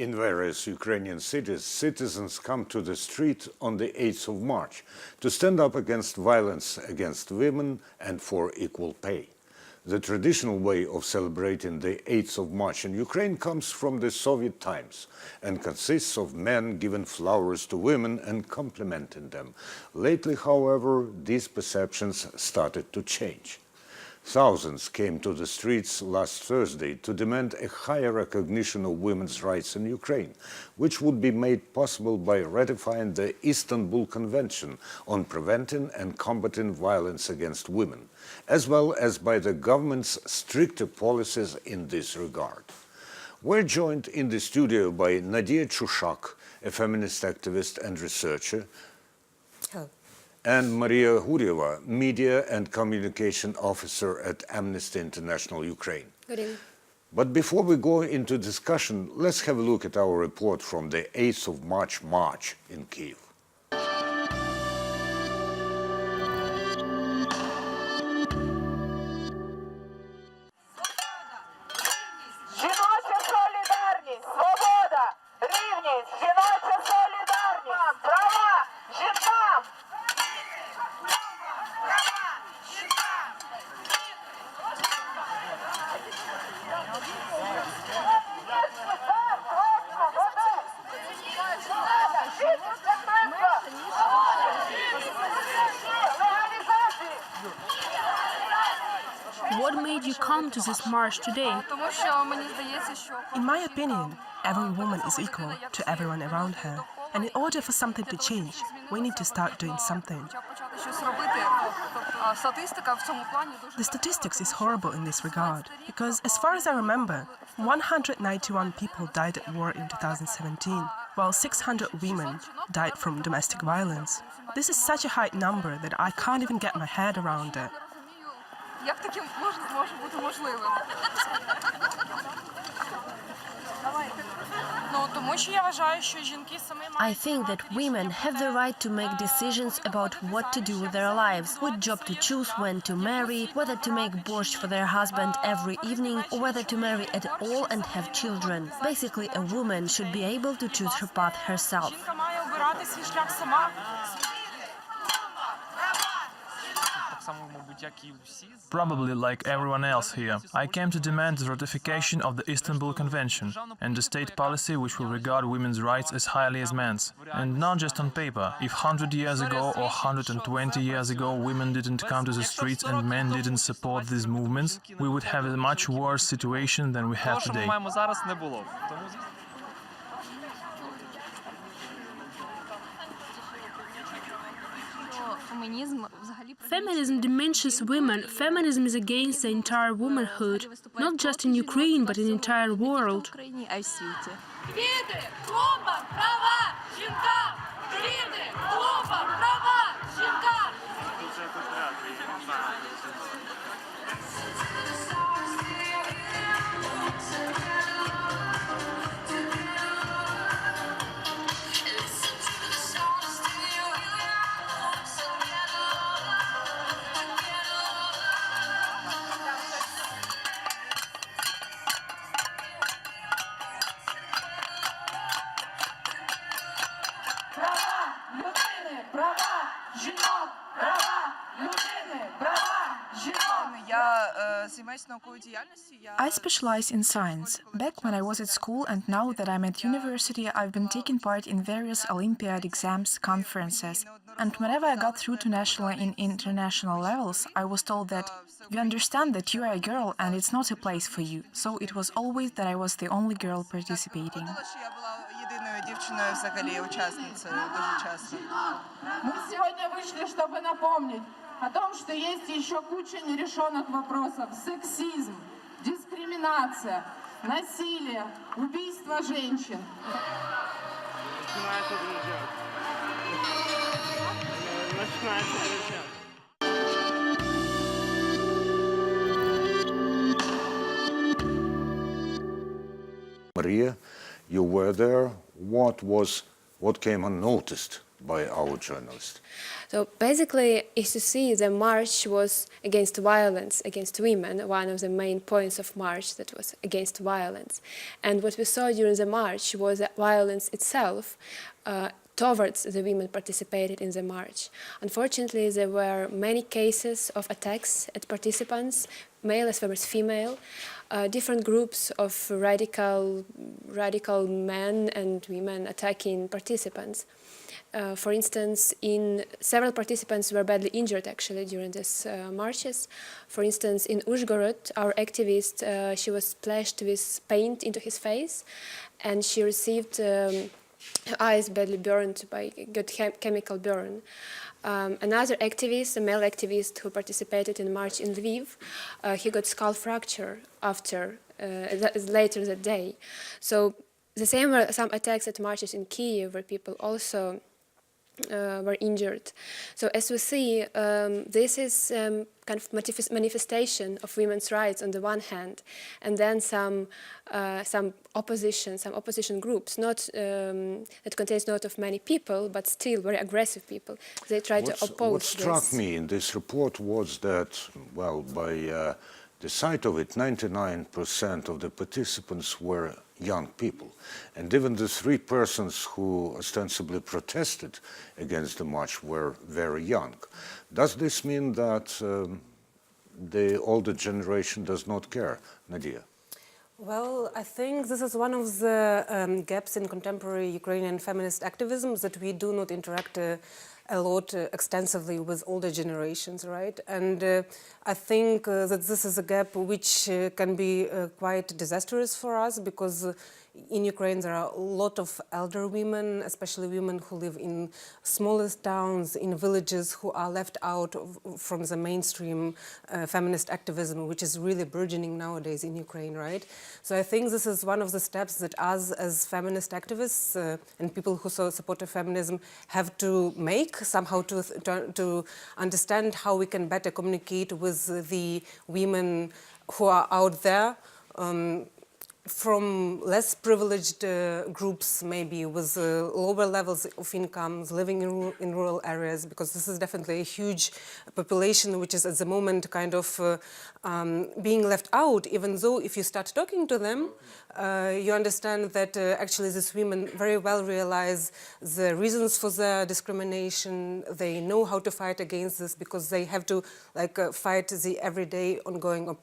In various Ukrainian cities, citizens come to the street on the 8th of March to stand up against violence against women and for equal pay. The traditional way of celebrating the 8th of March in Ukraine comes from the Soviet times and consists of men giving flowers to women and complimenting them. Lately, however, these perceptions started to change. Thousands came to the streets last Thursday to demand a higher recognition of women's rights in Ukraine, which would be made possible by ratifying the Istanbul Convention on Preventing and Combating Violence against Women, as well as by the government's stricter policies in this regard. We're joined in the studio by Nadiya Chushak, a feminist activist and researcher, and Maria Guryeva, Media and Communication Officer at Amnesty International Ukraine. Good evening. But before we go into discussion, let's have a look at our report from the 8th of March march in Kyiv. What made you come to this march today? In my opinion, every woman is equal to everyone around her. And in order for something to change, we need to start doing something. The statistics is horrible in this regard, because as far as I remember, 191 people died at war in 2017, while 600 women died from domestic violence. This is such a high number that I can't even get my head around it. I think that women have the right to make decisions about what to do with their lives, what job to choose, when to marry, whether to make borscht for their husband every evening, or whether to marry at all and have children. Basically, a woman should be able to choose her path herself. Probably like everyone else here, I came to demand the ratification of the Istanbul Convention and a state policy which will regard women's rights as highly as men's. And not just on paper. If 100 years ago or 120 years ago women didn't come to the streets and men didn't support these movements, we would have a much worse situation than we have today. Feminism diminishes women. Feminism is against the entire womanhood, not just in Ukraine, but in the entire world. I specialize in science. Back when I was at school and now that I'm at university, I've been taking part in various Olympiad exams, conferences. And whenever I got through to national and international levels, I was told that you understand that you are a girl and it's not a place for you. So it was always that I was the only girl participating. О том, что есть еще куча нерешенных вопросов: сексизм, дискриминация, насилие, убийство женщин. Maria, you were there. What came unnoticed by our journalist. So basically, as you see, the march was against violence against women, one of the main points of march that was against violence. And what we saw during the march was that violence itself towards the women participated in the march. Unfortunately, there were many cases of attacks at participants, male as well as female, different groups of radical men and women attacking participants. For instance, several participants were badly injured actually during these marches. For instance, in Uzhgorod, our activist, she was splashed with paint into his face, and she received her eyes badly burned by chemical burn. Another activist, a male activist who participated in the march in Lviv, he got skull fracture later that day. So the same were some attacks at marches in Kyiv where people also were injured. So as we see, this is kind of manifestation of women's rights on the one hand, and then some opposition groups, that contains not of many people, but still very aggressive people. They try to oppose What struck me in this report was that, well, by the side of it, 99% of the participants were young people. And even the 3 persons who ostensibly protested against the march were very young. Does this mean that the older generation does not care? Nadiya? Well, I think this is one of the gaps in contemporary Ukrainian feminist activism, that we do not interact a lot extensively with older generations, right? And I think that this is a gap which can be quite disastrous for us, because in Ukraine there are a lot of elder women, especially women who live in smallest towns, in villages, who are left out from the mainstream feminist activism, which is really burgeoning nowadays in Ukraine, right? So I think this is one of the steps that us as feminist activists and people who support feminism have to make, somehow to understand how we can better communicate with the women who are out there, from less privileged groups, maybe with lower levels of incomes, living in rural areas, because this is definitely a huge population which is at the moment kind of being left out, even though if you start talking to them, you understand that actually these women very well realize the reasons for the discrimination. They know how to fight against this, because they have to fight the everyday ongoing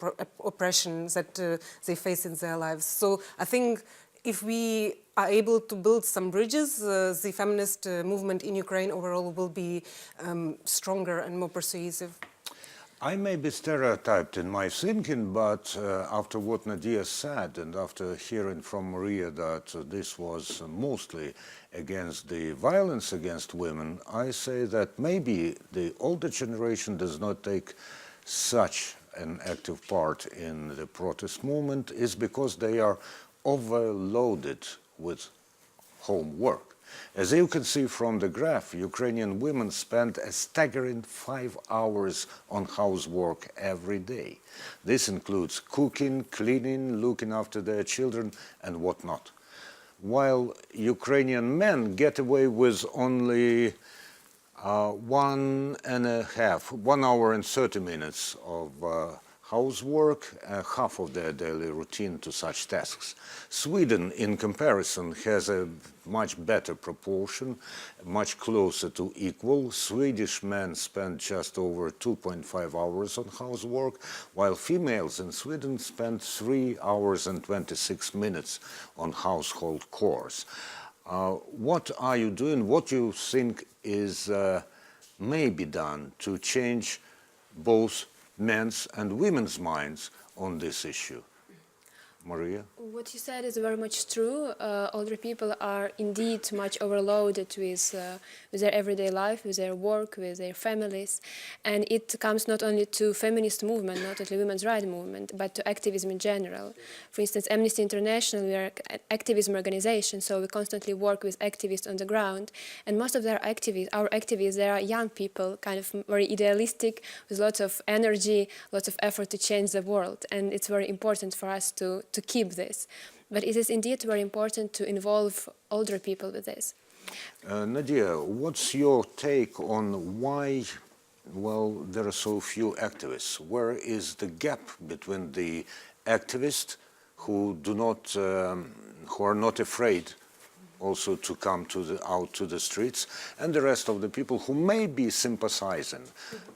oppression that they face in their lives. So I think if we are able to build some bridges, the feminist movement in Ukraine overall will be stronger and more persuasive. I may be stereotyped in my thinking, but after what Nadiya said, and after hearing from Maria that this was mostly against the violence against women, I say that maybe the older generation does not take such an active part in the protest movement is because they are overloaded with homework. As you can see from the graph, Ukrainian women spend a staggering 5 hours on housework every day. This includes cooking, cleaning, looking after their children, and whatnot. While Ukrainian men get away with only 1 hour and 30 minutes of housework, half of their daily routine to such tasks. Sweden, in comparison, has a much better proportion, much closer to equal. Swedish men spend just over 2.5 hours on housework, while females in Sweden spend 3 hours and 26 minutes on household chores. What are you doing? What do you think is may be done to change both men's and women's minds on this issue? Maria? What you said is very much true. Older people are indeed much overloaded with their everyday life, with their work, with their families. And it comes not only to feminist movement, not only women's rights movement, but to activism in general. For instance, Amnesty International, we are an activism organization, so we constantly work with activists on the ground. And most of our activists, they are young people, kind of very idealistic, with lots of energy, lots of effort to change the world. And it's very important for us to keep this. But it is indeed very important to involve older people with this. Nadiya, what's your take on why, well, there are so few activists? Where is the gap between the activists who are not afraid also to come out to the streets, and the rest of the people who may be sympathizing,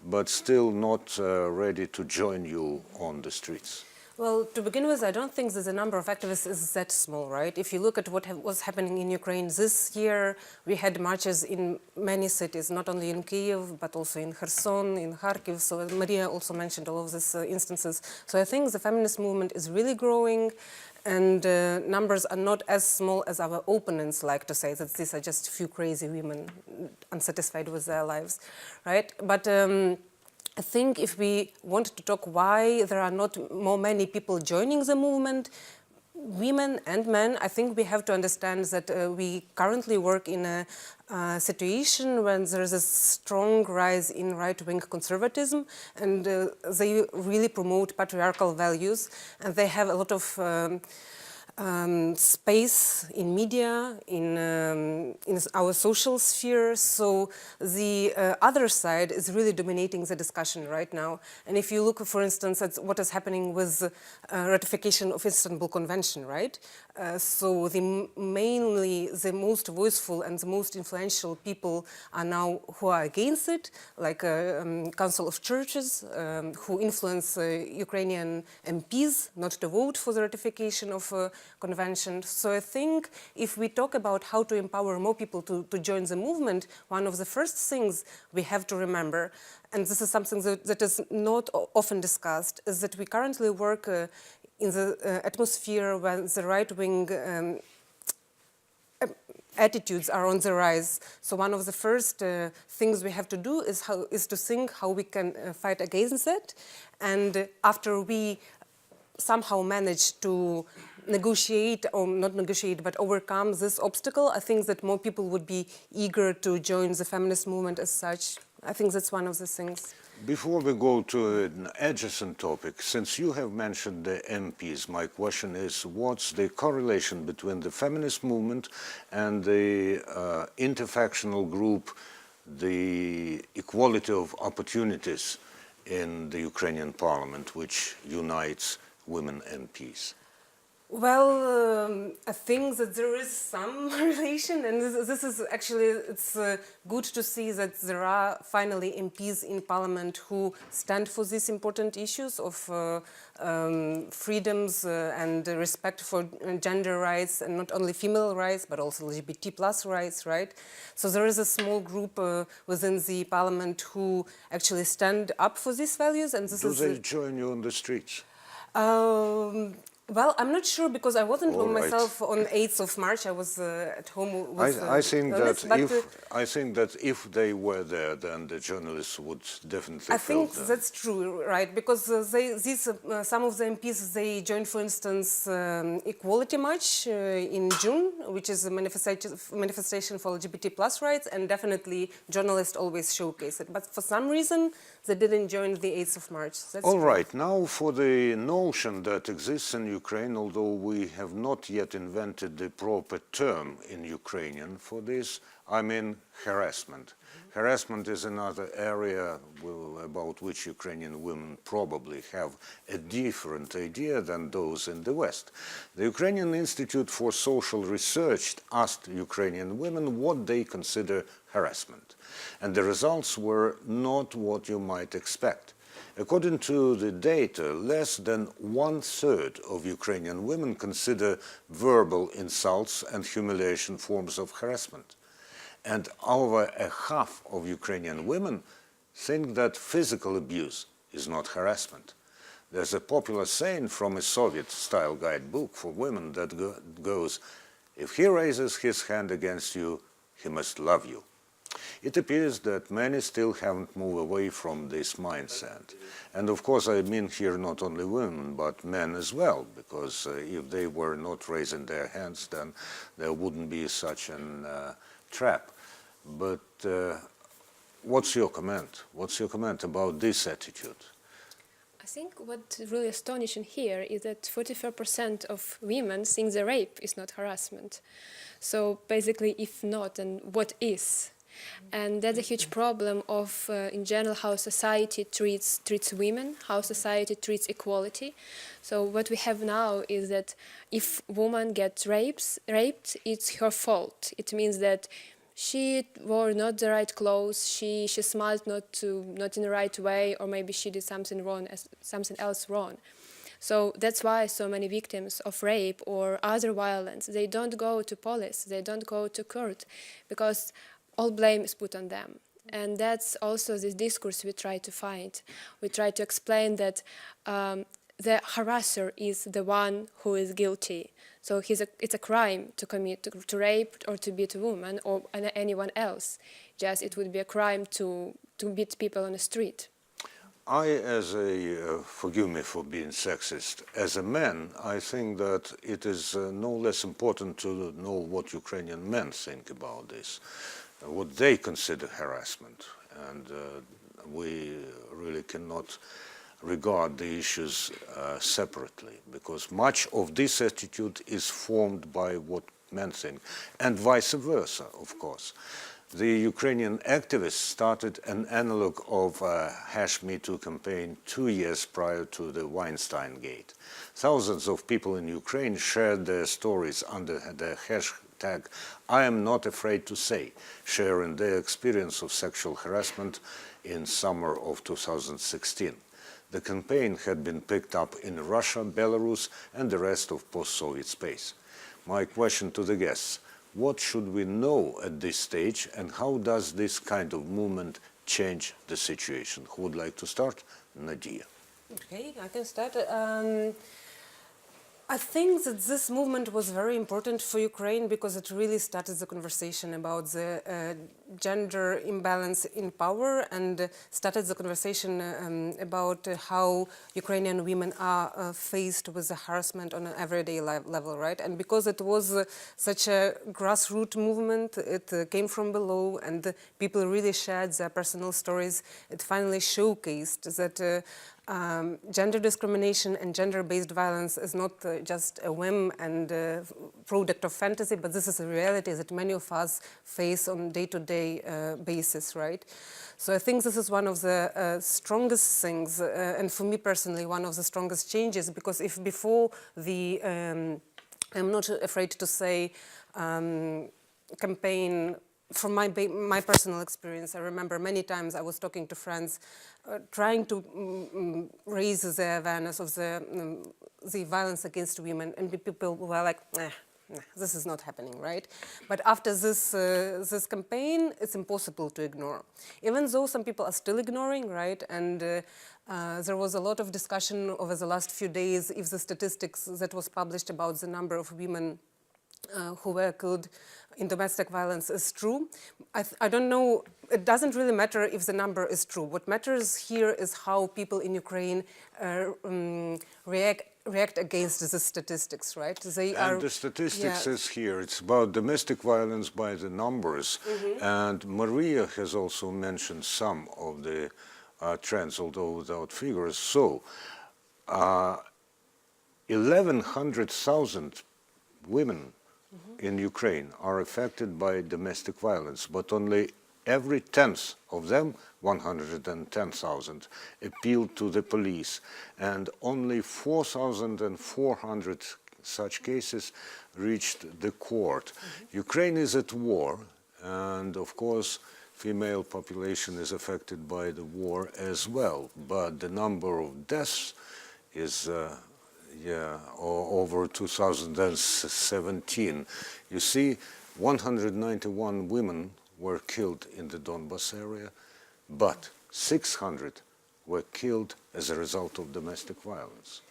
but still not ready to join you on the streets? Well, to begin with, I don't think that the number of activists is that small, right? If you look at what was happening in Ukraine this year, we had marches in many cities, not only in Kyiv, but also in Kherson, in Kharkiv. So Maria also mentioned all of these instances. So I think the feminist movement is really growing, and numbers are not as small as our opponents like to say, that these are just a few crazy women unsatisfied with their lives, right? But I think if we want to talk why there are not many people joining the movement, women and men, I think we have to understand that we currently work in a situation when there is a strong rise in right-wing conservatism, and they really promote patriarchal values, and they have a lot of space in media, in our social sphere. So the other side is really dominating the discussion right now. And if you look, for instance, at what is happening with ratification of Istanbul Convention, right? So mainly the most voiceful and the most influential people are now who are against it, like Council of Churches, who influence Ukrainian MPs not to vote for the ratification of convention. So I think if we talk about how to empower more people to join the movement, one of the first things we have to remember, and this is something that is not often discussed, is that we currently work in the atmosphere when the right-wing attitudes are on the rise. So one of the first things we have to do is to think how we can fight against it. And after we somehow manage to negotiate, or not negotiate, but overcome this obstacle, I think that more people would be eager to join the feminist movement as such. I think that's one of the things. Before we go to an adjacent topic, since you have mentioned the MPs, my question is, what's the correlation between the feminist movement and the interfactional group, the Equality of Opportunities in the Ukrainian parliament, which unites women MPs? Well, I think that there is some relation, and this is actually, it's good to see that there are finally MPs in parliament who stand for these important issues of freedoms and respect for gender rights, and not only female rights, but also LGBT plus rights, right? So there is a small group within the parliament who actually stand up for these values, and this Do they join you on the streets? Well, I'm not sure, because I wasn't myself on 8th of March. I was at home with I think that if they were there, then the journalists would definitely. I think that's true, right? Because some of the MPs, they joined, for instance, Equality March in June, which is a manifestation for LGBT plus rights, and definitely journalists always showcase it. But for some reason, they didn't join the 8th of March. That's all true. right. Now, for the notion that exists in Ukraine, although we have not yet invented the proper term in Ukrainian for this, I mean harassment. Harassment is another area about which Ukrainian women probably have a different idea than those in the West. The Ukrainian Institute for Social Research asked Ukrainian women what they consider harassment, and the results were not what you might expect. According to the data, less than 1/3 of Ukrainian women consider verbal insults and humiliation forms of harassment. And over a half of Ukrainian women think that physical abuse is not harassment. There's a popular saying from a Soviet-style guidebook for women that goes, "If he raises his hand against you, he must love you." It appears that many still haven't moved away from this mindset. And of course, I mean here not only women, but men as well, because if they were not raising their hands, then there wouldn't be such a trap. But what's your comment? What's your comment about this attitude? I think what's really astonishing here is that 44% of women think the rape is not harassment. So basically, if not, then what is? And that's a huge problem of, in general, how society treats women, how society treats equality. So what we have now is that if woman gets raped, it's her fault. It means that she wore not the right clothes, she smiled not in the right way, or maybe she did something wrong, something else wrong. So that's why so many victims of rape or other violence, they don't go to police, they don't go to court, because all blame is put on them. And that's also this discourse we try to find. We try to explain that the harasser is the one who is guilty. So it's a crime to commit, to rape or to beat a woman or anyone else. Just it would be a crime to beat people on the street. Forgive me for being sexist, as a man, I think that it is no less important to know what Ukrainian men think about this, what they consider harassment. And we really cannot regard the issues separately, because much of this attitude is formed by what men think, and vice versa, of course. The Ukrainian activists started an analog of #MeToo campaign 2 years prior to the Weinstein Gate. Thousands of people in Ukraine shared their stories under the hashtag I am not afraid to say, sharing their experience of sexual harassment in summer of 2016. The campaign had been picked up in Russia, Belarus, and the rest of post-Soviet space. My question to the guests: what should we know at this stage, and how does this kind of movement change the situation? Who would like to start? Nadiya. Okay, I can start. I think that this movement was very important for Ukraine because it really started the conversation about the gender imbalance in power and started the conversation about how Ukrainian women are faced with the harassment on an everyday level, right? And because it was such a grassroots movement, it came from below and people really shared their personal stories, it finally showcased that gender discrimination and gender-based violence is not just a whim and a product of fantasy, but this is a reality that many of us face on day-to-day basis, right? So I think this is one of the strongest things, and for me personally, one of the strongest changes, because if before the, I'm not afraid to say, campaign, from my personal experience, I remember many times I was talking to friends, trying to raise the awareness of the violence against women, and people were like, this is not happening, right? But after this campaign, it's impossible to ignore. Even though some people are still ignoring, right? And there was a lot of discussion over the last few days if the statistics that was published about the number of women who were killed in domestic violence is true. I don't know, it doesn't really matter if the number is true. What matters here is how people in Ukraine react against the statistics, right? The statistics is here. It's about domestic violence by the numbers. Mm-hmm. And Maria has also mentioned some of the trends, although without figures. So, 1,100,000 women in Ukraine are affected by domestic violence, but only every 10th of them, 110,000, appealed to the police, and only 4,400 such cases reached the court. Mm-hmm. Ukraine is at war, and of course, female population is affected by the war as well, but the number of deaths is over 2017. You see, 191 women were killed in the Donbas area, but 600 were killed as a result of domestic violence.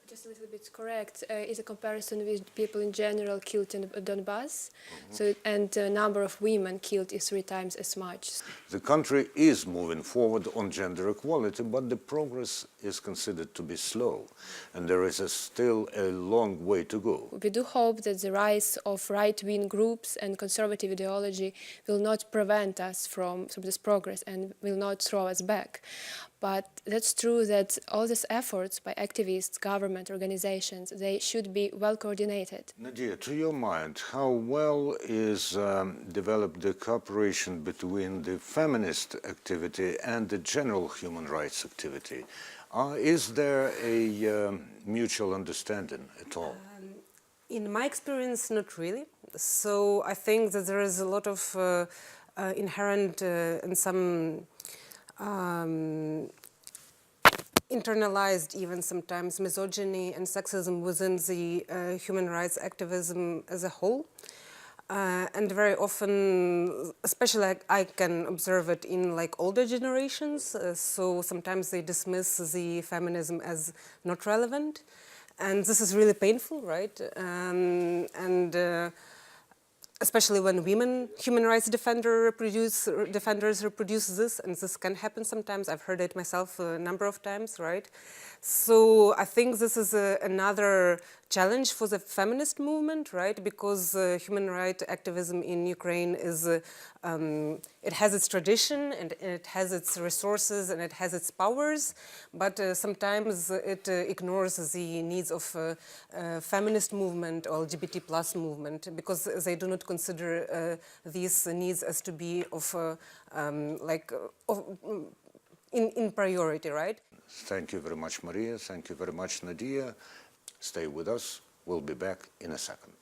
Just a little bit correct, is a comparison with people in general killed in Donbas, and the number of women killed is 3 times as much. The country is moving forward on gender equality, but the progress is considered to be slow, and there is still a long way to go. We do hope that the rise of right-wing groups and conservative ideology will not prevent us from this progress and will not throw us back. But that's true that all these efforts by activists, government, organizations, they should be well coordinated. Nadiya, to your mind, how well is developed the cooperation between the feminist activity and the general human rights activity? Is there a mutual understanding at all? In my experience, not really. So I think that there is a lot of inherent and some internalized, even sometimes, misogyny and sexism within the human rights activism as a whole. And very often, especially I can observe it in older generations, so sometimes they dismiss the feminism as not relevant. And this is really painful, right? Especially when women human rights defenders reproduce this, and this can happen sometimes. I've heard it myself a number of times, right? So I think this is another challenge for the feminist movement, right? Because human rights activism in Ukraine is, it has its tradition and it has its resources and it has its powers, but sometimes it ignores the needs of feminist movement or LGBT plus movement because they do not consider these needs as to be in priority, right? Thank you very much, Maria. Thank you very much, Nadiya. Stay with us. We'll be back in a second.